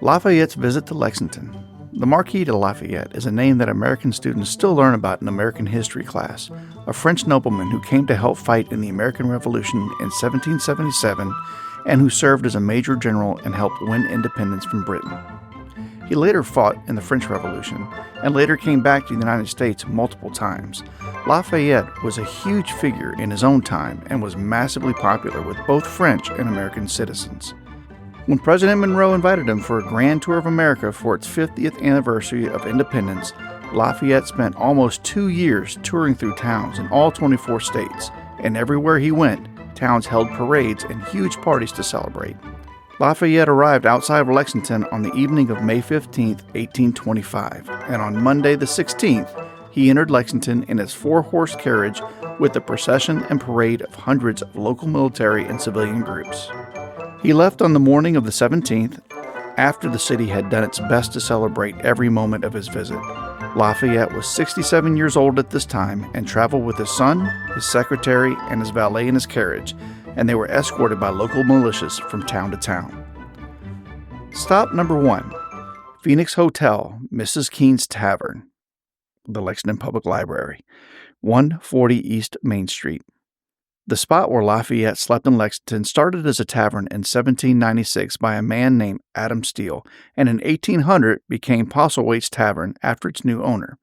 Lafayette's visit to Lexington. The Marquis de Lafayette is a name that American students still learn about in American history class, a French nobleman who came to help fight in the American Revolution in 1777 and who served as a major general and helped win independence from Britain. He later fought in the French Revolution and later came back to the United States multiple times. Lafayette was a huge figure in his own time and was massively popular with both French and American citizens. When President Monroe invited him for a grand tour of America for its 50th anniversary of independence, Lafayette spent almost 2 years touring through towns in all 24 states, and everywhere he went, towns held parades and huge parties to celebrate. Lafayette arrived outside of Lexington on the evening of May 15, 1825, and on Monday the 16th, he entered Lexington in his 4-horse carriage with a procession and parade of hundreds of local military and civilian groups. He left on the morning of the 17th, after the city had done its best to celebrate every moment of his visit. Lafayette was 67 years old at this time and traveled with his son, his secretary, and his valet in his carriage, and they were escorted by local militias from town to town. Stop number 1. Phoenix Hotel, Mrs. Keene's Tavern, the Lexington Public Library, 140 East Main Street. The spot where Lafayette slept in Lexington started as a tavern in 1796 by a man named Adam Steele, and in 1800 became Postlethwaite's Tavern after its new owner.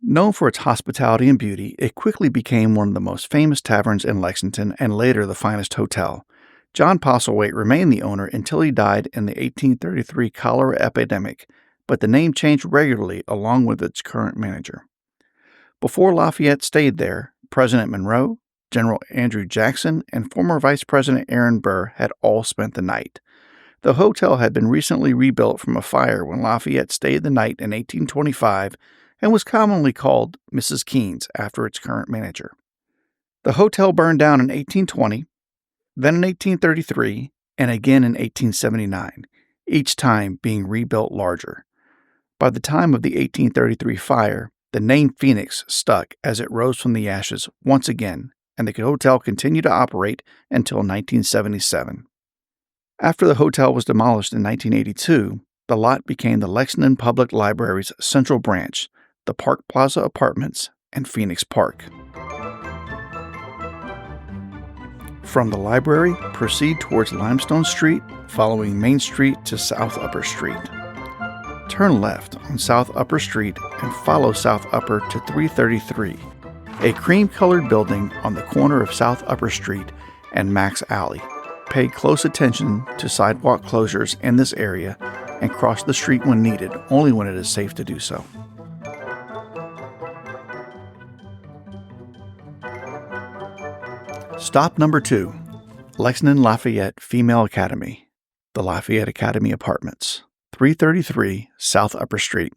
Known for its hospitality and beauty, it quickly became one of the most famous taverns in Lexington and later the finest hotel. John Postlethwaite remained the owner until he died in the 1833 cholera epidemic, but the name changed regularly along with its current manager. Before Lafayette stayed there, President Monroe, General Andrew Jackson, and former Vice President Aaron Burr had all spent the night. The hotel had been recently rebuilt from a fire when Lafayette stayed the night in 1825 and was commonly called Mrs. Keene's after its current manager. The hotel burned down in 1820, then in 1833, and again in 1879, each time being rebuilt larger. By the time of the 1833 fire, the name Phoenix stuck as it rose from the ashes once again, and the hotel continued to operate until 1977. After the hotel was demolished in 1982, the lot became the Lexington Public Library's central branch, the Park Plaza Apartments and Phoenix Park. From the library, proceed towards Limestone Street, following Main Street to South Upper Street. Turn left on South Upper Street and follow South Upper to 333, a cream-colored building on the corner of South Upper Street and Max Alley. Pay close attention to sidewalk closures in this area and cross the street when needed, only when it is safe to do so. Stop number 2. Lexington Lafayette Female Academy, the Lafayette Academy Apartments, 333 South Upper Street.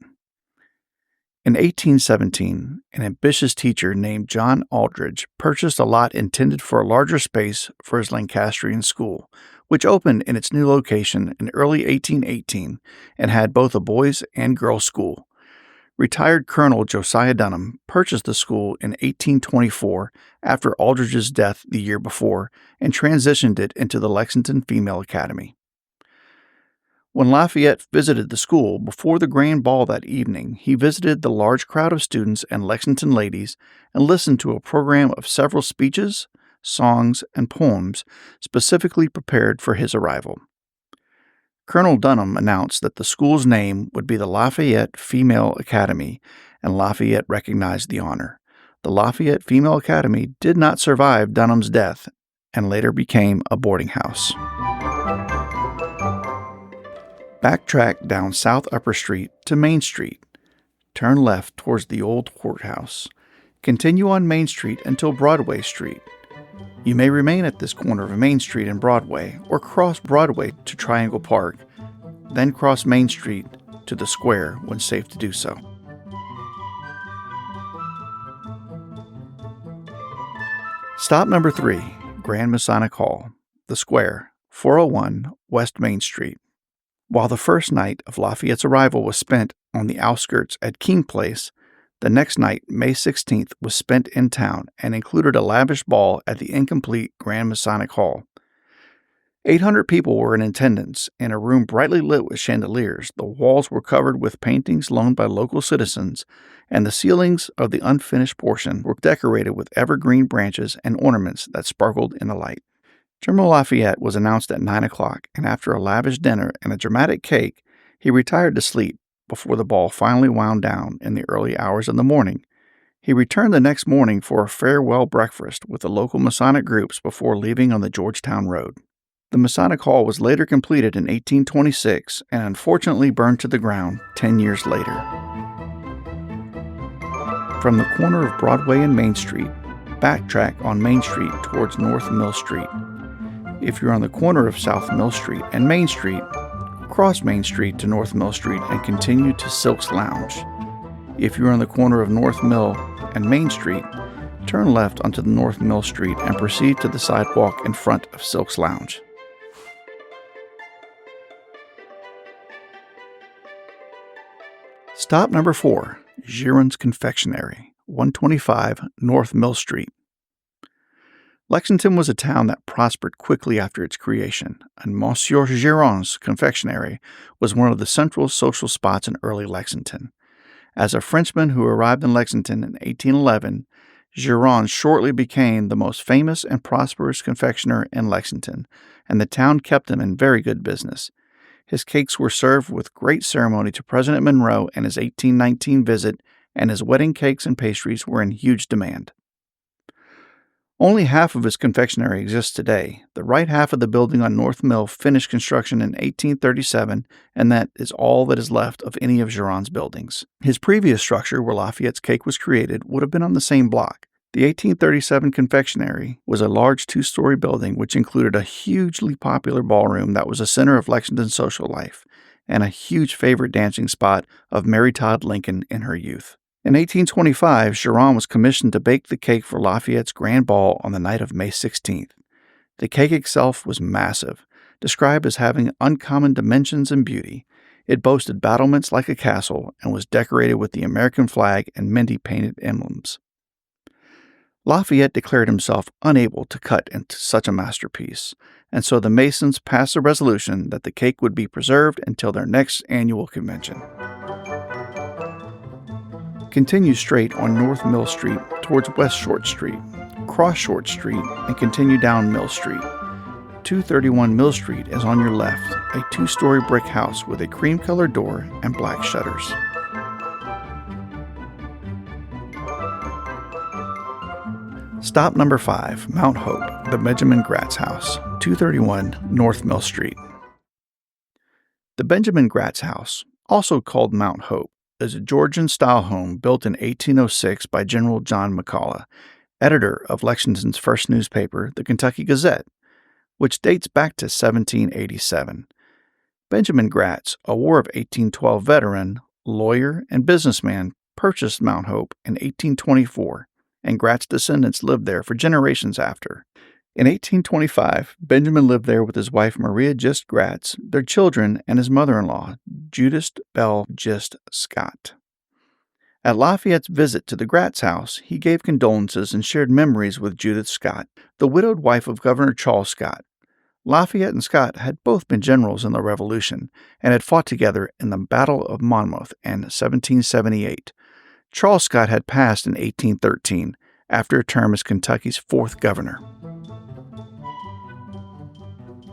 In 1817, an ambitious teacher named John Aldridge purchased a lot intended for a larger space for his Lancastrian school, which opened in its new location in early 1818 and had both a boys' and girls' school. Retired Colonel Josiah Dunham purchased the school in 1824 after Aldridge's death the year before and transitioned it into the Lexington Female Academy. When Lafayette visited the school before the grand ball that evening, he visited the large crowd of students and Lexington ladies and listened to a program of several speeches, songs, and poems specifically prepared for his arrival. Colonel Dunham announced that the school's name would be the Lafayette Female Academy, and Lafayette recognized the honor. The Lafayette Female Academy did not survive Dunham's death and later became a boarding house. Backtrack down South Upper Street to Main Street. Turn left towards the old courthouse. Continue on Main Street until Broadway Street. You may remain at this corner of Main Street and Broadway, or cross Broadway to Triangle Park, then cross Main Street to the square when safe to do so. Stop number 3, Grand Masonic Hall, the square, 401 West Main Street. While the first night of Lafayette's arrival was spent on the outskirts at King Place, the next night, May 16th, was spent in town and included a lavish ball at the incomplete Grand Masonic Hall. 800 people were in attendance in a room brightly lit with chandeliers. The walls were covered with paintings loaned by local citizens, and the ceilings of the unfinished portion were decorated with evergreen branches and ornaments that sparkled in the light. General Lafayette was announced at 9 o'clock, and after a lavish dinner and a dramatic cake, he retired to sleep before the ball finally wound down in the early hours of the morning. He returned the next morning for a farewell breakfast with the local Masonic groups before leaving on the Georgetown Road. The Masonic Hall was later completed in 1826 and unfortunately burned to the ground 10 years later. From the corner of Broadway and Main Street, backtrack on Main Street towards North Mill Street. If you're on the corner of South Mill Street and Main Street, cross Main Street to North Mill Street and continue to Silk's Lounge. If you're on the corner of North Mill and Main Street, turn left onto the North Mill Street and proceed to the sidewalk in front of Silk's Lounge. Stop number 4, Giron's Confectionery, 125 North Mill Street. Lexington was a town that prospered quickly after its creation, and Monsieur Giron's Confectionery was one of the central social spots in early Lexington. As a Frenchman who arrived in Lexington in 1811, Giron shortly became the most famous and prosperous confectioner in Lexington, and the town kept him in very good business. His cakes were served with great ceremony to President Monroe in his 1819 visit, and his wedding cakes and pastries were in huge demand. Only half of his confectionery exists today. The right half of the building on North Mill finished construction in 1837, and that is all that is left of any of Giron's buildings. His previous structure, where Lafayette's cake was created, would have been on the same block. The 1837 confectionery was a large 2-story building which included a hugely popular ballroom that was a center of Lexington's social life, and a huge favorite dancing spot of Mary Todd Lincoln in her youth. In 1825, Giron was commissioned to bake the cake for Lafayette's grand ball on the night of May 16th. The cake itself was massive, described as having uncommon dimensions and beauty. It boasted battlements like a castle and was decorated with the American flag and many painted emblems. Lafayette declared himself unable to cut into such a masterpiece, and so the Masons passed a resolution that the cake would be preserved until their next annual convention. Continue straight on North Mill Street towards West Short Street, cross Short Street, and continue down Mill Street. 231 Mill Street is on your left, a 2-story brick house with a cream-colored door and black shutters. Stop number 5, Mount Hope, the Benjamin Gratz House, 231 North Mill Street. The Benjamin Gratz House, also called Mount Hope, is a Georgian-style home built in 1806 by General John McCullough, editor of Lexington's first newspaper, the Kentucky Gazette, which dates back to 1787. Benjamin Gratz, a War of 1812 veteran, lawyer, and businessman, purchased Mount Hope in 1824, and Gratz descendants lived there for generations after. In 1825, Benjamin lived there with his wife Maria Gist Gratz, their children, and his mother-in-law, Judith Bell Gist Scott. At Lafayette's visit to the Gratz house, he gave condolences and shared memories with Judith Scott, the widowed wife of Governor Charles Scott. Lafayette and Scott had both been generals in the Revolution and had fought together in the Battle of Monmouth in 1778. Charles Scott had passed in 1813 after a term as Kentucky's 4th governor.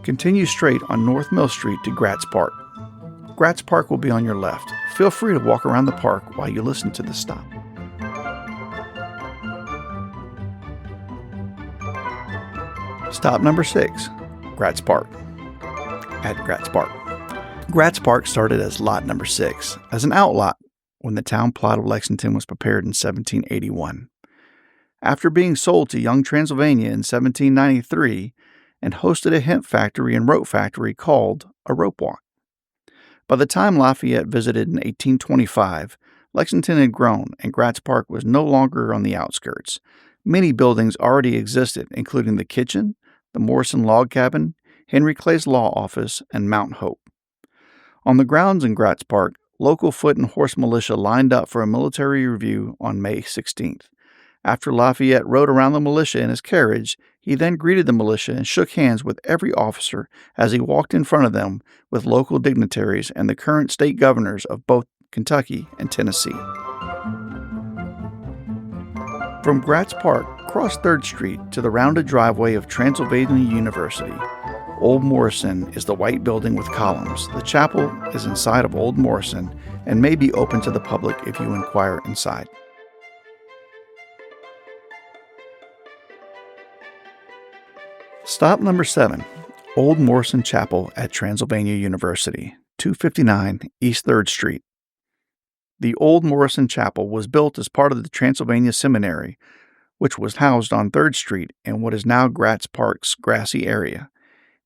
Continue straight on North Mill Street to Gratz Park. Gratz Park will be on your left. Feel free to walk around the park while you listen to the stop. Stop number 6, Gratz Park. At Gratz Park. Gratz Park started as lot number 6, as an outlot when the town plot of Lexington was prepared in 1781. After being sold to Young Transylvania in 1793, and hosted a hemp factory and rope factory called a rope walk. By the time Lafayette visited in 1825, Lexington had grown and Gratz Park was no longer on the outskirts. Many buildings already existed, including the kitchen, the Morrison Log Cabin, Henry Clay's Law Office, and Mount Hope. On the grounds in Gratz Park, local foot and horse militia lined up for a military review on May 16th. After Lafayette rode around the militia in his carriage, he then greeted the militia and shook hands with every officer as he walked in front of them with local dignitaries and the current state governors of both Kentucky and Tennessee. From Gratz Park, cross 3rd Street to the rounded driveway of Transylvania University. Old Morrison is the white building with columns. The chapel is inside of Old Morrison and may be open to the public if you inquire inside. Stop number 7, Old Morrison Chapel at Transylvania University, 259 East 3rd Street. The Old Morrison Chapel was built as part of the Transylvania Seminary, which was housed on 3rd Street in what is now Gratz Park's grassy area.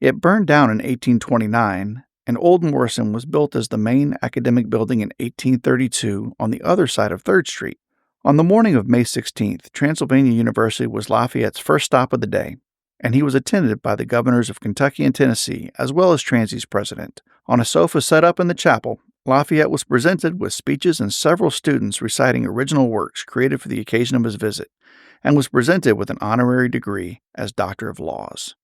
It burned down in 1829, and Old Morrison was built as the main academic building in 1832 on the other side of 3rd Street. On the morning of May 16th, Transylvania University was Lafayette's first stop of the day, and he was attended by the governors of Kentucky and Tennessee, as well as Transy's president. On a sofa set up in the chapel, Lafayette was presented with speeches and several students reciting original works created for the occasion of his visit, and was presented with an honorary degree as Doctor of Laws.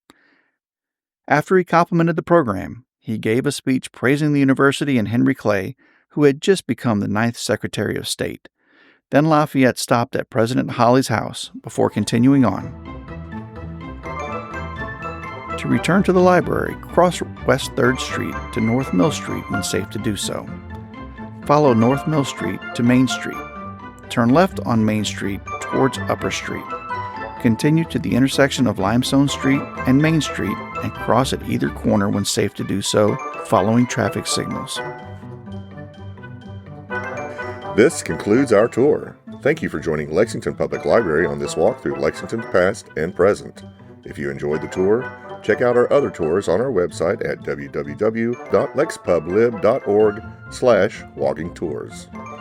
After he complimented the program, he gave a speech praising the university and Henry Clay, who had just become the 9th Secretary of State. Then Lafayette stopped at President Holly's house before continuing on. To return to the library, cross West 3rd Street to North Mill Street when safe to do so. Follow North Mill Street to Main Street. Turn left on Main Street towards Upper Street. Continue to the intersection of Limestone Street and Main Street and cross at either corner when safe to do so, following traffic signals. This concludes our tour. Thank you for joining Lexington Public Library on this walk through Lexington's past and present. If you enjoyed the tour, check out our other tours on our website at www.lexpublib.org/walkingtours.